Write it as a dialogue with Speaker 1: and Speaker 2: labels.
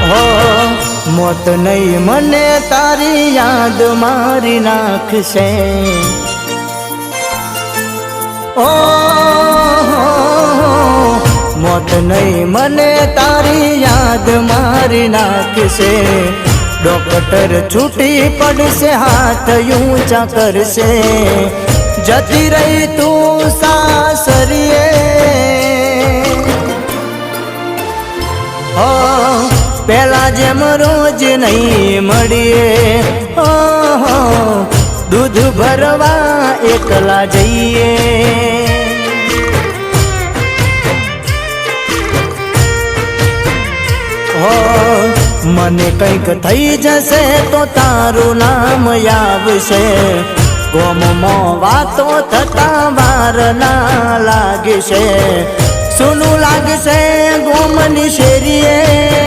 Speaker 1: હો મોત નહીં મને તારી યાદ મારી નાખશે ઓ મોત નહીં મને તારી યાદ મારી નાખશે ડોક્ટર છૂટી પડશે હાથ ઊંચા કરશે જતી રહી તું સાસરીએ પેલા જેમ રોજ નહીં મળીએ દૂધ ભરવા એકલા જઈએ મને કંઈક થઈ જશે તો તારું નામ આવશે ગોમમાં વાતો થતા વાર ના લાગશે સુનું લાગશે ગોમની શેરીએ